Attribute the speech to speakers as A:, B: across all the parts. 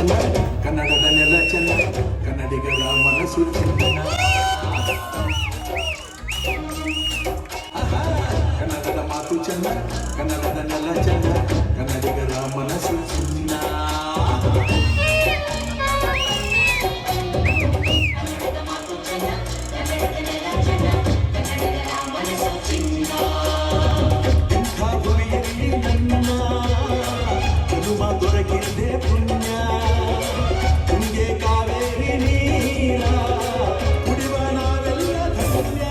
A: ಚೆನ್ನ ಕನ್ನಡದ ನೆಲ ಚೆನ್ನ ಕನ್ನಡಿಗರ ಮನಸ್ಸು ಚೆನ್ನ ಕನ್ನಡದ ಮಾತು ಚೆನ್ನ ಕನ್ನಡದ ನೆಲ ಚೆನ್ನ ಕನ್ನಡಿಗರ ಮನಸ್ಸು ಚೆನ್ನ ದೊರಕಿದೆ ಪುಣ್ಯ ತುಂಗೆ ಕಾವೇರಿ ನೀರ ಕುಡಿವ ನಾವೆಲ್ಲ ಧನ್ಯ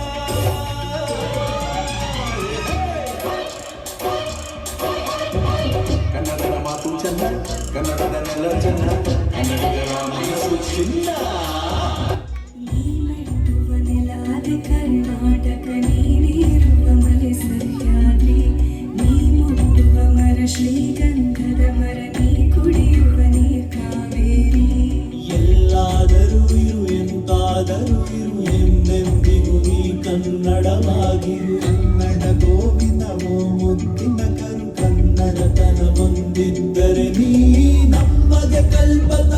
A: ಕನ್ನಡದ ಮಾತು ಚೆನ್ನ ಕನ್ನಡದ ನೆಲ ಚೆನ್ನ ಕನ್ನಡಿಗರ ಮನಸ್ಸು ಚಿನ್ನ
B: ಕರ್ನಾಟಕ ನೀನಿರುವ ಮಲೆ ಸಹ್ಯಾದ್ರಿ ನೀ ಮುಟ್ಟುವ ಮರ ಶ್ರೀಗಂಧದ ಮರ ನೀ ಕುಡಿಯುವ ನೀರ್ ಕಾವೇರಿ
C: ಎಲ್ಲಾದರೂ ಇರು ಎಂತಾದರೂ ಇರು ಎಂದೆಂದಿಗೂ ನೀ ಕನ್ನಡವಾಗಿರು ಕನ್ನಡ ಗೋವಿಂದವೋ ಮುದ್ದಿನ ಕರು ಕನ್ನಡತನ ಹೊಂದಿದ್ದರೆ ನೀ ನಮಗೆ ಕಲ್ಪತ